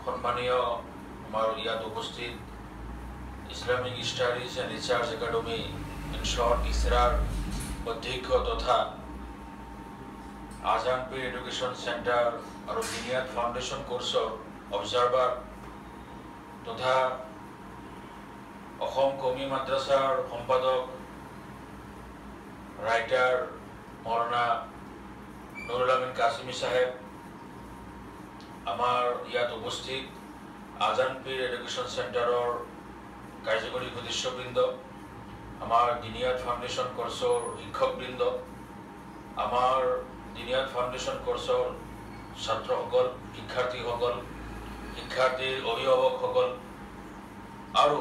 সম্মানীয় আমার ইয়াত উপস্থিত Islamic studies and research academy in short Israr অধ্যক্ষ তথা আজান পীর এডুকেশন সেন্টার আর বিনিয়াদ ফাউন্ডেশন কোর্সর অবজারভার তথা অসম কমি মাদ্রাসার সম্পাদক রাইটার মৌলানা নুরুল আমিন কাসিমি সাহেব, আমার ইয়াত উপস্থিত আজান পীর এডুকেশন সেন্টারের কার্যকরী সদস্যবৃন্দ, আমার দিনিয়াদ ফাউন্ডেশন কোর্সর শিক্ষকবৃন্দ, আমার দিনিয়াদ ফাউন্ডেশন কোর্সর ছাত্রসকল, শিক্ষাৰ্থীৰ অভিভাৱকসকল আৰু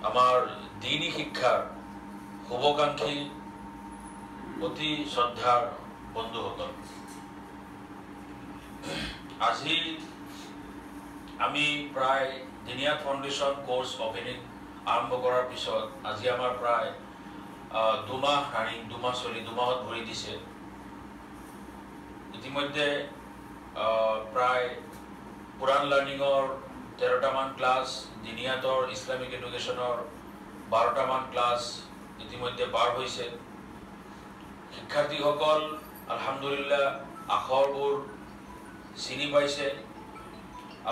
আমাৰ দিনী শিক্ষাৰ শুভাকাংক্ষী অতি শ্ৰদ্ধাৰ বন্ধুসকল, আজি আমি প্ৰায় দিনিয়াদ ফাউন্ডেশন কোৰ্স ওপেনিং আৰম্ভ কৰাৰ পিছত আজি আমাৰ প্ৰায় দুমাহত ভৰি দিছে। ইতিমধ্যে প্ৰায় কুৰাণ লাৰ্ণিঙৰ 13টামান ক্লাছ, দিনিয়াতৰ ইছলামিক এডুকেশ্যনৰ 12টামান ক্লাছ ইতিমধ্যে পাৰ হৈছে। শিক্ষাৰ্থীসকল আলহামদুলিল্লাহ আখৰবোৰ চিনি পাইছে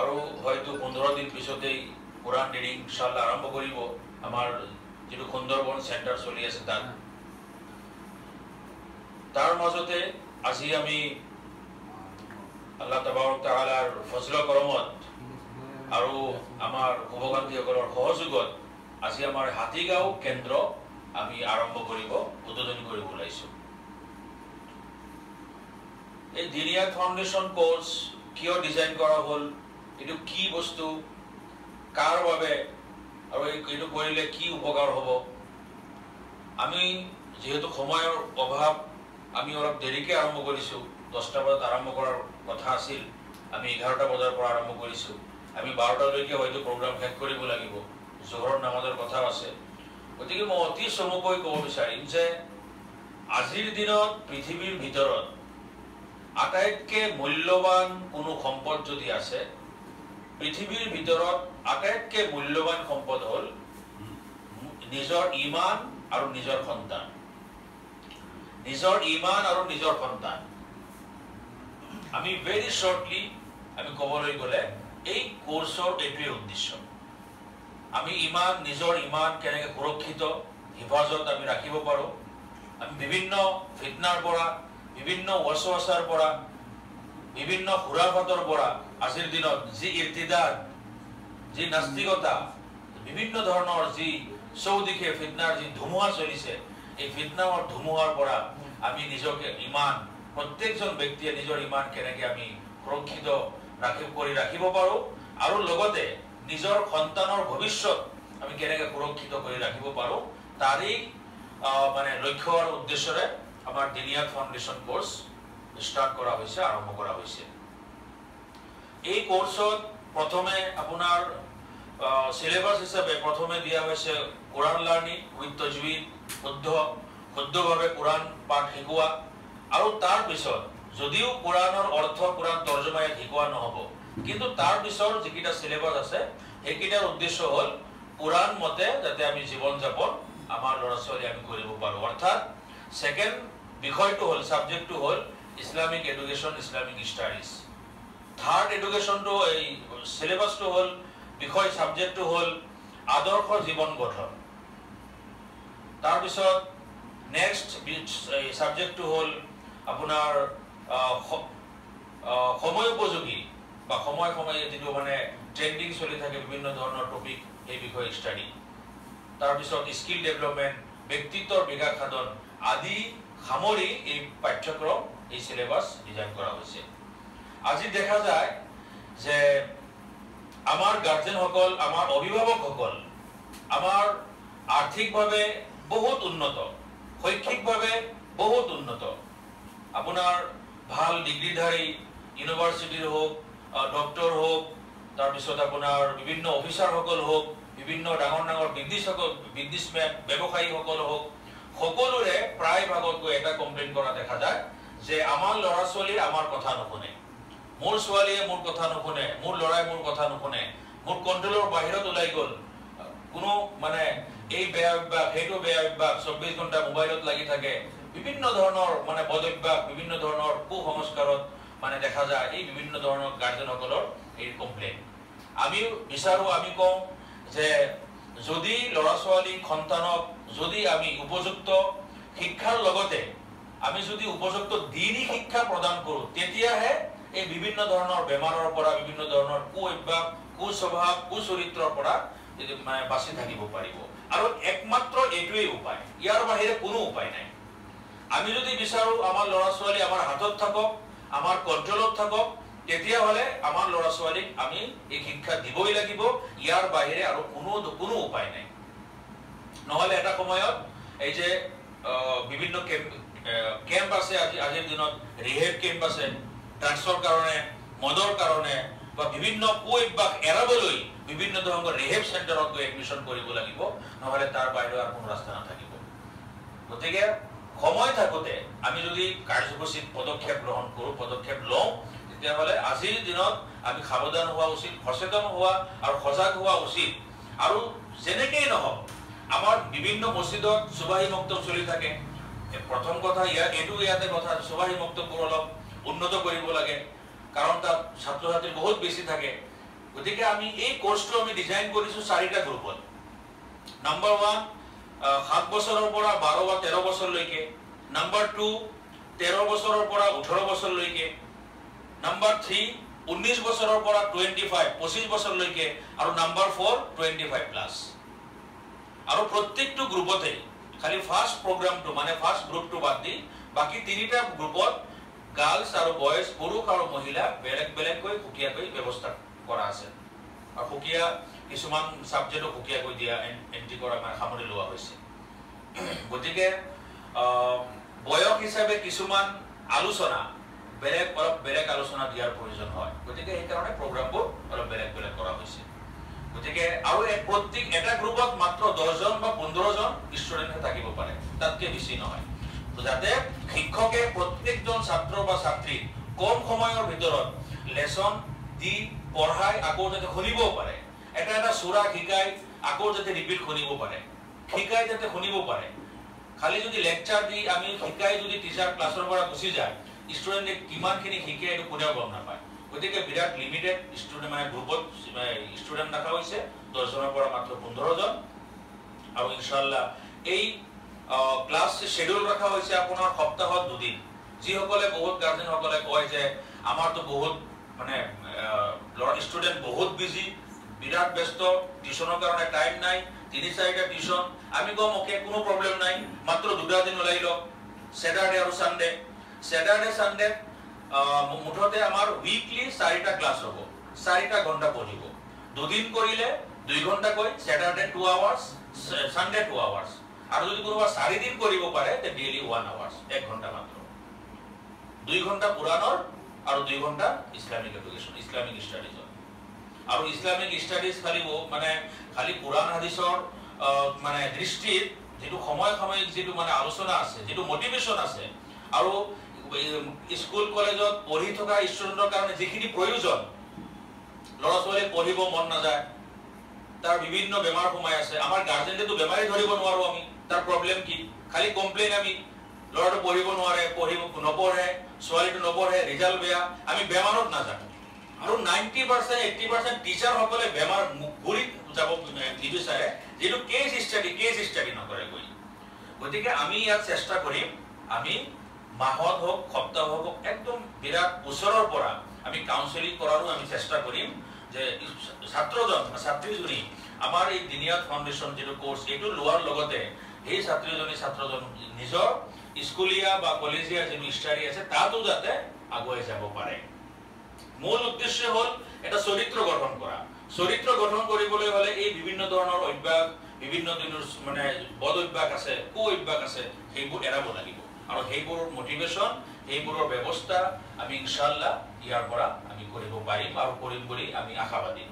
আৰু হয়তো 15 দিন পিছতেই কুৰাণ ৰিডিং ইনশাআল্লাহ আৰম্ভ কৰিব। আমাৰ যিটো সুন্দৰবন চেণ্টাৰ চলি আছে তাৰ মাজতে আজি আমি আল্লাহ তাবাৰক তাআলাৰ ফজল কৰমত আৰু আমাৰ শুভাকাংক্ষীসকলৰ সহযোগত আজি আমাৰ হাতীগাঁও কেন্দ্ৰ আমি আৰম্ভ কৰিব, উদ্বোধনী কৰিব ওলাইছো। এই দিনিয়াদ ফাউন্ডেশন কোৰ্স কিয় ডিজাইন কৰা হ'ল, এইটো কি বস্তু, কাৰ বাবে আৰু এইটো কৰিলে কি উপকাৰ হ'ব। আমি যেহেতু সময়ৰ অভাৱ, আমি অলপ দেৰিকৈ আৰম্ভ কৰিছোঁ। 10টা বজাত আৰম্ভ কৰাৰ কথা আছিল, আমি 11টা বজাৰ পৰা আৰম্ভ কৰিছোঁ। আমি 12টালৈকে হয়তো প্ৰগ্ৰাম শেষ কৰিব লাগিব, জোহৰৰ নামাজৰ কথা আছে। গতিকে মই অতি চমুকৈ ক'ব বিচাৰিম যে আজিৰ দিনত পৃথিৱীৰ ভিতৰত আটাইতকৈ মূল্যৱান কোনো সম্পদ যদি আছে, পৃথিৱীৰ ভিতৰত আটাইতকৈ মূল্যৱান সম্পদ হ'ল নিজৰ ইমান আৰু নিজৰ সন্তান। নিজৰ ইমান আৰু নিজৰ সন্তান। আমি ভেৰি শ্বৰ্টলি আমি ক'বলৈ গ'লে এই কোৰ্সৰ এইটোৱে উদ্দেশ্য। আমি নিজৰ ইমান কেনেকৈ সুৰক্ষিত হিফাজত আমি ৰাখিব পাৰোঁ, আমি বিভিন্ন ফিতনাৰ পৰা, বিভিন্ন ওয়াসওয়াসাৰ পৰা, বিভিন্ন খুৰাফাতৰ পৰা, আজিৰ দিনত যি ইৰ্তিদাদ, যি নাস্তিকতা, বিভিন্ন ধৰণৰ যি চৌদিশে ফিতনাৰ যি ধুমুহা চলিছে, এই ফিতনাৰ ধুমুহাৰ পৰা আমি নিজকে ইমান, প্ৰত্যেকজন ব্যক্তিয়ে নিজৰ ইমান কেনেকৈ আমি সুৰক্ষিত কৰি ৰাখিব পাৰোঁ আৰু লগতে নিজৰ সন্তানৰ ভৱিষ্যত আমি কেনেকৈ সুৰক্ষিত কৰি ৰাখিব পাৰোঁ, তাৰেই মানে লক্ষ্য আৰু উদ্দেশ্যৰে আমাৰ দিনিয়াদ ফাউন্ডেশন কোর্স স্টার্ট করা হয়েছে, আরম্ভ করা হয়েছে। এই কোর্সত প্রথমে আপনার সিলেবাস হিসাবে প্রথমে দিয়া হয়েছে কোরআন লার্নিং উইথ তজবিদ, শুদ্ধভাবে কোরআন পাঠ শিকোৱা, আৰু তাৰ পিছত যদিও কোৰআনৰ অৰ্থ কোৰআন তৰ্জমা শিকোৱা নহব, কিন্তু তাৰ পিছৰ যিকেইটা সিলেবাস আছে সেইকেইটাৰ উদ্দেশ্য হ'ল কোৰআন মতে যাতে আমি জীৱন যাপন আমাৰ ল'ৰা ছোৱালী আমি কৰিব পাৰোঁ। অৰ্থাৎ সেকেন্ড বিষয়টো হ'ল, সাবজেক্টটো হ'ল Islamic education, Islamic studies. Third এডুকেশনটো এই সিলেবাসটো হ'ল, বিষয় সাবজেক্টটো হ'ল আদৰ্শ জীৱন গঠন। তাৰপিছত নেক্সট সাবজেক্টটো হ'ল আপোনাৰ সময় উপযোগী বা সময়ে যিটো মানে ট্ৰেন্ডিং চলি থাকে বিভিন্ন ধৰণৰ টপিক, এই বিষয়ে স্টাডি। তাৰপিছত স্কিল ডেভেলপমেন্ট, ব্যক্তিত্বৰ বিকাশ সাধন আদি সামৰি এই পাঠ্যক্ৰম, এই সিলেবাস ডিজাইন কৰা হৈছে। আজি দেখা যায় যে আমাৰ গাৰ্জেনসকল, আমাৰ অভিভাৱকসকল আমাৰ আৰ্থিকভাৱে বহুত উন্নত, শৈক্ষিকভাৱে বহুত উন্নত। আপোনাৰ ভাল ডিগ্ৰীধাৰী ইউনিভাৰ্চিটিৰ হোক, ডক্টৰ হোক, তাৰপিছত আপোনাৰ বিভিন্ন অফিচাৰসকল হোক, বিভিন্ন ডাঙৰ ডাঙৰ বিজনেছমেন ব্যৱসায়ীসকল হোক, সকলোৰে প্ৰায় ভাগত গৈ এটা কমপ্লেইন কৰা দেখা যায় যে আমাৰ ল'ৰা ছোৱালী আমাৰ কথা নুশুনে, মোৰ ছোৱালীয়ে মোৰ কথা নুশুনে, মোৰ ল'ৰাই মোৰ কথা নুশুনে, মোৰ কণ্ট্ৰলৰ বাহিৰত ওলাই গ'ল, কোনো মানে এই বেয়া অভ্যাস সেইটো বেয়া অভ্যাস, 24 ঘণ্টা মোবাইলত লাগি থাকে, বিভিন্ন ধৰণৰ মানে বদ অভ্যাস, বিভিন্ন ধৰণৰ কুসংস্কাৰত মানে দেখা যায় এই বিভিন্ন ধৰণৰ গাৰ্জেনসকলৰ এই কমপ্লেইন। আমি বিচাৰো, আমি কওঁ যে যদি ল'ৰা ছোৱালী সন্তানক যদি আমি উপযুক্ত শিক্ষাৰ লগতে আমি যদি উপযুক্ত দিনী শিক্ষা প্ৰদান কৰোঁ, তেতিয়াহে এই বিভিন্ন ধৰণৰ বেমাৰৰ পৰা, বিভিন্ন ধৰণৰ কু অভ্যাস, কুস্বভাৱ, কুচৰিত্ৰৰ পৰা মানে বাচি থাকিব পাৰিব। আৰু একমাত্ৰ এইটোৱেই উপায়, ইয়াৰ বাহিৰে কোনো উপায় নাই। আমি যদি বিচাৰো আমাৰ ল'ৰা ছোৱালী আমাৰ হাতত থাকক, আমাৰ কণ্ট্ৰলত থাকক, তেতিয়াহ'লে আমাৰ ল'ৰা ছোৱালীক আমি এই শিক্ষা দিবই লাগিব, ইয়াৰ বাহিৰে আৰু কোনো উপায় নাই। নহ'লে এটা সময়ত এই যে বিভিন্ন কেম্প আছে, আজিৰ দিনত ৰিহেব কেম্প আছে, ড্ৰাগছৰ কাৰণে, মদৰ কাৰণে বা বিভিন্ন কুঅভ্যাস এৰাবলৈ বিভিন্ন ধৰণৰ ৰিহেব চেণ্টাৰত গৈ এডমিশ্যন কৰিব লাগিব, নহ'লে তাৰ বাহিৰে আৰু কোনো ৰাস্তা নাথাকিব। গতিকে সময় থাকোঁতে আমি যদি কাৰ্যসূচীত পদক্ষেপ গ্ৰহণ কৰোঁ, পদক্ষেপ লওঁ, তেতিয়াহ'লে আজিৰ দিনত আমি সাৱধান হোৱা উচিত, সচেতন হোৱা আৰু সজাগ হোৱা উচিত। আৰু যেনেকেই নহওক, আমাৰ বিভিন্ন মছজিদত চুবাহী মক্তব চলি থাকে। প্ৰথম কথা ইয়াতে কথা, চুবাহী মক্তববোৰ অলপ উন্নত কৰিব লাগে, কাৰণ তাত ছাত্ৰ ছাত্ৰী বহুত বেছি থাকে। গতিকে আমি এই কোৰ্চটো আমি ডিজাইন কৰিছোঁ 4টা গ্ৰুপত। নম্বৰ 1 7 বছৰৰ পৰা 12 বা 13 বছৰলৈকে, নম্বৰ 2 13 বছৰৰ পৰা 18 বছৰলৈকে, নম্বৰ 3 19 বছৰৰ পৰা 25 বছৰলৈকে, আৰু নম্বৰ 4 25+। আৰু প্ৰত্যেকটো গ্ৰুপতে খালি ফাৰ্ষ্ট প্ৰগ্ৰামটো মানে ফাৰ্ষ্ট গ্ৰুপটো বাদ দি বাকী 3টা গ্ৰুপত গাৰ্লছ আৰু বয়জ, পুৰুষ আৰু মহিলা বেলেগ বেলেগকৈ সুকীয়াকৈ ব্যৱস্থা কৰা আছে। আৰু সুকীয়া কিছুমান ছাবজেক্টও সুকীয়াকৈ দিয়া এণ্ট্ৰি কৰা মানে সামৰি লোৱা হৈছে। গতিকে বয়স হিচাপে কিছুমান আলোচনা অলপ বেলেগ আলোচনা দিয়াৰ প্ৰয়োজন হয়। গতিকে সেইকাৰণে প্ৰগ্ৰামবোৰ অলপ বেলেগ বেলেগ কৰা হৈছে। গতিকে আৰু প্ৰত্যেক এটা গ্ৰুপত মাত্ৰ 10জন বা 15জন ষ্টুডেণ্টহে থাকিব পাৰে, তাতকৈ বেছি নহয়, যাতে শিক্ষকে প্ৰত্যেকজন ছাত্ৰ বা ছাত্ৰীক কম সময়ৰ ভিতৰত লেচন দি পঢ়াই আকৌ যাতে শুনিবও পাৰে, এটা চুৰা শিকাই আকৌ যাতে ৰিপিট শুনিব পাৰে, শিকাই যাতে শুনিব পাৰে। খালি যদি লেকচাৰ দি আমি শিকাই যদি টিচাৰ ক্লাছৰ পৰা গুচি যায়, ষ্টুডেণ্টে কিমানখিনি শিকে এইটো কোনেও গম নাপায়। গতিকে বিৰাট লিমিটেড ষ্টুডেণ্ট মানে গ্ৰুপত ষ্টুডেণ্ট ৰখা হৈছে, 10জনৰ পৰা মাত্ৰ 15জন। আৰু ইনশাআল্লাহ এই ক্লাছ শেডিউল ৰখা হৈছে আপোনাৰ সপ্তাহত 2 দিন। যিসকলে বহুত গাৰ্জেনসকলে কয় যে আমাৰতো বহুত মানে ষ্টুডেণ্ট বহুত বিজি, বিৰাট ব্যস্ত, টিউশ্যনৰ কাৰণে টাইম নাই, 3-4টা টিউশ্যন। আমি কম অ'কে, কোনো প্ৰব্লেম নাই, মাত্ৰ 2টা দিন ওলাই লওক, ছেটাৰডে আৰু ছানডে। ছেটাৰডে ছানডে মুঠতে আমাৰ উইকলি 4টা ক্লাছ হ'ব, 4টা ঘণ্টা পঢ়িব। 2 দিন কৰিলে 2 ঘণ্টাকৈ, ছেটাৰডে 2 আৱাৰ্ছ, ছানডে 2 আৱাৰ্ছ। আৰু যদি কোনোবা 4 দিন কৰিব পাৰে তে ডেইলি 1 আৱাৰ্ছ, 1 ঘণ্টা মাত্ৰ। 2 ঘণ্টা পুৰাণৰ আৰু 2 ঘণ্টা ইছলামিক এডুকেশ্যন, ইছলামিক ষ্টাডিজৰ। আৰু ইছলামিক ষ্টাডিজ খালি কুৰাণ হাদিছৰ মানে দৃষ্টিত যেটো সময় যেটো মানে আলোচনা আছে, যেটো মোটিভেশন আছে, আৰু স্কুল কলেজত পঢ়ি থকা ষ্টুডেন্টৰ কাৰণে যিখিনি প্ৰয়োজন, ল'ৰা ছোৱালী পঢ়িব মন নাযায়, তাৰ বিভিন্ন বেমাৰ সোমাই আছে। আমাৰ গাৰ্জেনটো বেমাৰী ধৰিব নোৱাৰো আমি, তাৰ প্ৰব্লেম কি, খালি কমপ্লেইন আমি ল'ৰাটো পঢ়িব নোৱাৰে, নপঢ়ে, ছোৱালীটো নপঢ়ে, ৰিজাল্ট বেয়া, আমি বেমাৰত নাযাওঁ। আৰু 90% 80% টিচাৰসকলে বেমাৰ ঘূৰি যাব নিবিচাৰে, যেটো কেছ ষ্টাডি নকৰে গৈ। গতিকে আমি ইয়াত চেষ্টা কৰিম, আমি মাহত হোক সপ্তাহ হোক একদম বিৰাট ওচৰৰ পৰা আমি কাউন্সেলিং কৰাৰো আমি চেষ্টা কৰিম, যে ছাত্ৰীজনী আমাৰ এই দিনিয়াত ফাউণ্ডেশ্যন যেটো কোৰ্চ এইটো লোৱাৰ লগতে সেই ছাত্ৰজন নিজৰ স্কুলীয়া বা কলেজীয়া যেটো ষ্টাডি আছে তাতো যাতে আগুৱাই যাব পাৰে। মূল উদ্দেশ্য হ'ল এটা চৰিত্ৰ গঠন কৰা। চৰিত্ৰ গঠন কৰিবলৈ হ'লে এই বিভিন্ন ধৰণৰ অভ্যাস, বিভিন্ন দিনৰ মানে বদ অভ্যাস আছে, কু অভ্যাস আছে, সেইবোৰ এৰাব লাগিব। আৰু সেইবোৰ মোটিভেশ্যন, সেইবোৰৰ ব্যৱস্থা আমি ইনশাআল্লাহ ইয়াৰ পৰা আমি কৰিব পাৰিম আৰু কৰিম বুলি আমি আশাবাদী।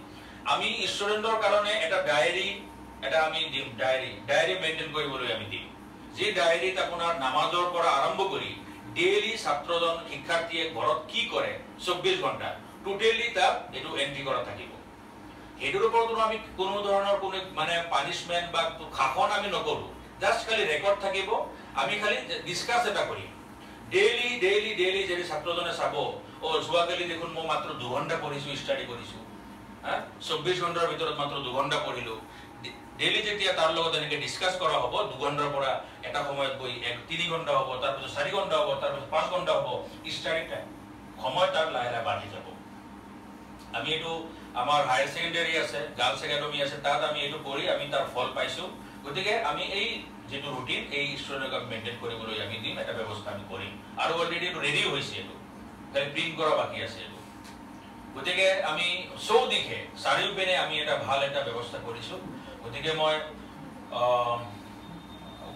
আমি ষ্টুডেণ্টৰ কাৰণে এটা ডায়েৰী আমি দিম, ডায়েৰী মেইনটেইন কৰিবলৈ আমি দিম। যি ডায়েৰীত আপোনাৰ নামাজৰ পৰা আৰম্ভ কৰি ডেইলি ছাত্ৰজন শিক্ষাৰ্থীয়ে ঘৰত কি কৰে 24 ঘণ্টা টোটেলি তাক এটো এন্ট্ৰি কৰা থাকিব হেডৰ ওপৰত আমি কোনো ধৰণৰ কোনো মানে পানিশমেন্ট বা শাসন আমি নকৰো জাস্ট খালি ৰেকৰ্ড থাকিব আমি খালি ডিসকাস এটা কৰিম ডেইলি যদি ছাত্ৰজনে চাব ও যোৱাকালি দেখোন মই মাত্ৰ 2 ঘণ্টা পঢ়িছো ষ্টাডি কৰিছো 24 ঘণ্টাৰ ভিতৰত মাত্ৰ 2 ঘণ্টা পঢ়িলো ডেইলি যেতিয়া তাৰ লগত এনেকে ডিসকাস কৰা হ'ব 2 ঘণ্টাৰ পৰা এটা সময়ত গৈ 3 ঘণ্টা হ'ব তাৰপিছত 4 ঘণ্টা হ'ব তাৰপিছত 5 ঘণ্টা হ'ব ষ্টাডি টাইম সময় তাৰ লাহে লাহে বাঢ়ি যাব আমি এটো আমাৰ হায়াৰ সেকেন্ডাৰী আছে গাৰ্লছ একাডেমি আছে তাত আমি এটো কৰি আমি তাৰ ফল পাইছো গতিকে আমি এই যেটো ৰুটিন এই স্টুডেন্টক মেইনটেইন কৰিবলৈ আমি দিম এটা ব্যৱস্থা আমি কৰিম আৰু অলৰেডি এটো ৰেডি হৈছে এটো খালি প্ৰিন্ট কৰা বাকি আছে এটো গতিকে আমি চৌদিশে চাৰিওপিনে আমি এটা ভাল এটা ব্যৱস্থা কৰিছো গতিকে মই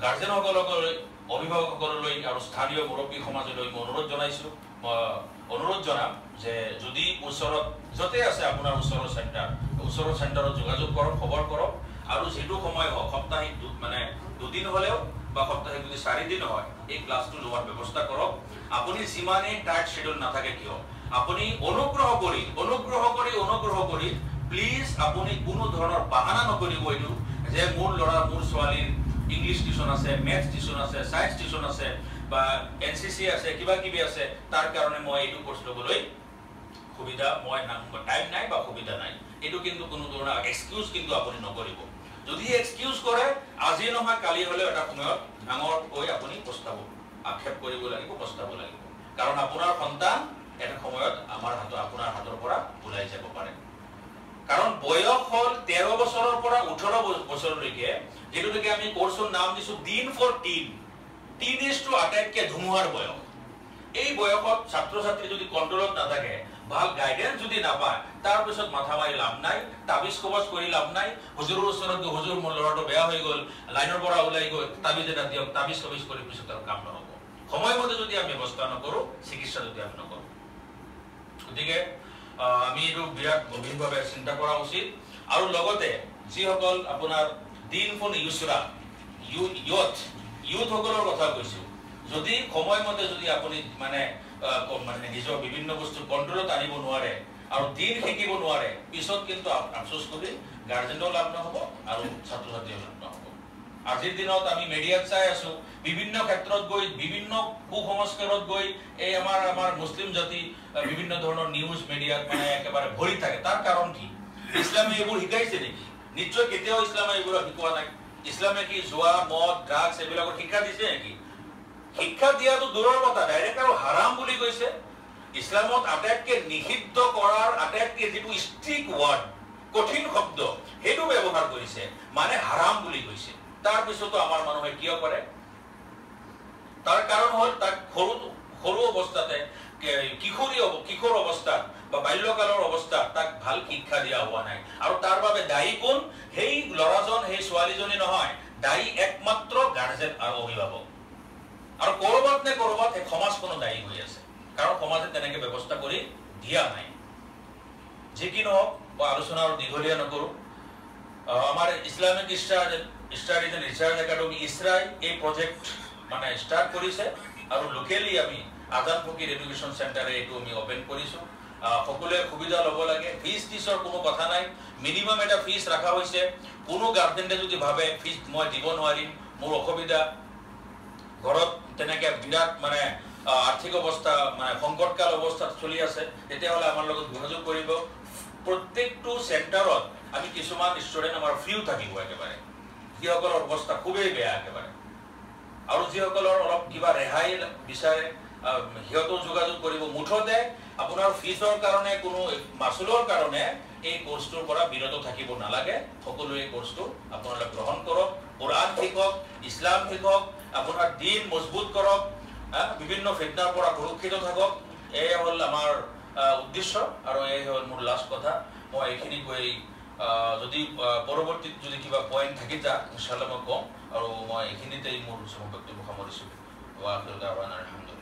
গাৰ্জেনসকললৈ অভিভাৱকসকললৈ আৰু স্থানীয় মুৰব্বী সমাজলৈ অনুৰোধ জনাইছো অনুৰোধ জনাম যে যদি ওচৰত যতে আছে আপোনাৰ ওচৰৰ চেণ্টাৰত যোগাযোগ কৰক খবৰ কৰক আৰু যেটো সময় হয় সপ্তাহিক মানে দুদিন হলেও বা সপ্তাহিক যদি 4 দিন হয় এই ক্লাসটো লোৱাৰ ব্যৱস্থা কৰক আপুনি যিমানে টাইট শিডিউল নাথাকে কিয় আপুনি অনুগ্ৰহ কৰি প্লিজ আপুনি কোনো ধৰণৰ বাহানা নকৰিব এইটো যে মোৰ লৰা মোৰ ছোৱালীৰ ইংলিশ টিউশন আছে ম্যাথ টিউশন আছে সায়েন্স টিউশন আছে বা এনসিসি আছে কিবা কিবি আছে তাৰ কাৰণে মই এইটো কোৰ্স লবলৈ সুবিধা মই টাইম নাই বা সুবিধা নাই এটো কিন্তু কোনো ধৰণৰ এক্সকিউজ কিন্তু আপুনি নকৰিব যদি এক্সকিউজ কৰে আজি নহয় কালি হলে এটা সময়ত ডাঙৰ হৈ আপুনি পস্তাব আক্ষেপ কৰিব লাগিব পস্তাব লাগিব কাৰণ আপোনাৰ সন্তান এটা সময়ত আপোনাৰ হাতৰ পৰা ওলাই যাব পাৰে কাৰণ বয়স হল 13 বছৰৰ পৰা 18 বছৰলৈকে যেটোকে আমি কোৰ্সৰ নাম দিছো দিন ফৰ টিনেজ টু আটাইতকে ধুমুহাৰ বয়স এই বয়সত ছাত্ৰ ছাত্ৰী যদি কন্ট্ৰোলত নাথাকে ভাল গাইডেন্স যদি নাপায় তাৰ পিছত মাথা মাৰি লাভ নাই তাবিজ কবজ কৰি লাভ নাই হুজুৰৰ ওচৰত হুজুৰ মোৰ লৰাটো বেয়া হৈ গল লাইনৰ পৰা ওলাই গৈ তাবিজ এটা দিয়ক তাবিজ কবজ কৰি পিছত তাৰ কাম নহব সময়মতে যদি আমি ব্যৱস্থা নকৰো চিকিৎসা যদি আমি নকৰো গতিকে আমি এইটো বিৰাট গভীৰভাৱে চিন্তা কৰা উচিত আৰু লগতে যিসকল আপোনাৰ দিন ফৰ ইউসৰা ইউথ সকলৰ কথা কৈছো যদি সময়মতে যদি আপুনি মানে নিজৰ বিভিন্ন বস্তু কন্ট্ৰোলত আনিব নোৱাৰে আৰু দিন শিকিব নোৱাৰে পিছত কিন্তু আফসোস কৰি গাৰ্জেনও লাভ নহব আৰু ছাত্ৰ ছাত্ৰীও লাভ নহব আজিৰ দিনত আমি মিডিয়াত চাই আছো বিভিন্ন ক্ষেত্ৰত গৈ বিভিন্ন কুসংস্কাৰত গৈ এই আমাৰ মুসলিম জাতি বিভিন্ন ধৰণৰ নিউজ মিডিয়াত মানে একেবাৰে ভৰি থাকে তাৰ কাৰণ কি ইছলামে এইবোৰ শিকাইছে নেকি নিশ্চয় কেতিয়াও ইছলামে এইবোৰ শিকোৱা নাই ইছলামে কি জুৱা মদ ড্ৰাগছ এইবিলাকৰ শিক্ষা দিছে নেকি শিক্ষা দিয়াটো দূৰৰ কথা ডাইৰেক্ট আৰু হাৰাম বুলি কৈছে ইছলামত আটাইতকৈ নিষিদ্ধ কৰাৰ আটাইতকৈ যেটো ষ্ট্ৰিক ওয়াৰ্ড কঠিন শব্দ হেতু ব্যৱহাৰ কৰিছে মানে হাৰাম বুলি কৈছে তাৰ পিছতো আমাৰ মানুহে কিয় কৰে তাৰ কাৰণ হল তাক সৰু অৱস্থাতে কিশোৰ অৱস্থাত বা বাল্যকালৰ অৱস্থাত তাক ভাল শিক্ষা দিয়া হোৱা নাই আৰু তাৰ বাবে দায়ী কোন সেই লৰাজন সেই ছোৱালীজনী নহয় দায়ী একমাত্ৰ গাৰ্জেন আৰু অভিভাৱক আৰু কৰবাত এক সমাজখনো দায়ী হৈ আছে কাৰণ সমাজে তেনেকে ব্যৱস্থা কৰি দিয়া নাই যে কি নহওক বা আলোচনা আৰু দীঘলীয়া নকৰো আমাৰ Islamic studies and research academy ইসৰাই এই প্ৰজেক্ট মানে স্টাৰ্ট কৰিছে আৰু লোকেলি আমি আজান ফকিৰ এডুকেশ্যন চেণ্টাৰে এইটো আমি ওপেন কৰিছো সকলোৱে সুবিধা ল'ব লাগে ফিজ টিছৰ কোনো কথা নাই মিনিমাম এটা ফিজ ৰাখা হৈছে কোনো গাৰ্জেনে যদি ভাবে ফিজ মই দিব নোৱাৰিম মোৰ অসুবিধা ঘৰত তেনেকে বিৰাট মানে আৰ্থিক অৱস্থা মানে সংকটকাল অৱস্থাত চলি আছে তেতিয়াহ'লে আমাৰ লগত যোগাযোগ কৰিব প্ৰত্যেকটো চেণ্টাৰত আমি কিছুমান ষ্টুডেন্ট আমাৰ ফ্ৰীও থাকিব একেবাৰে যিসকলৰ অৱস্থা খুবেই বেয়া একেবাৰে আৰু যিসকলৰ অলপ কিবা ৰেহাই বিচাৰে সিহঁতেও যোগাযোগ কৰিব মুঠতে আপোনাৰ ফিজৰ কাৰণে কোনো মাচুলৰ কাৰণে এই কোৰ্সটোৰ পৰা বিৰত থাকিব নালাগে সকলোৱে এই কোৰ্সটো আপোনালোকে গ্ৰহণ কৰক কোৰআন শিকক ইছলাম শিকক আপোনাৰ দিন মজবুত কৰক বিভিন্ন ফিতনাৰ পৰা সুৰক্ষিত থাকক এই হল আমাৰ উদ্দেশ্য আৰু এই হল মোৰ লাষ্ট কথা মই এইখিনি কৈ যদি পৰৱৰ্তী যদি কিবা পইণ্ট থাকি যা ইনশাআল্লাহ মই কম আৰু মই এইখিনিতেই মোৰ বক্তব্য সামৰিছো ওয়া আখিৰু দাওয়ানা আলহামদুলিল্লাহ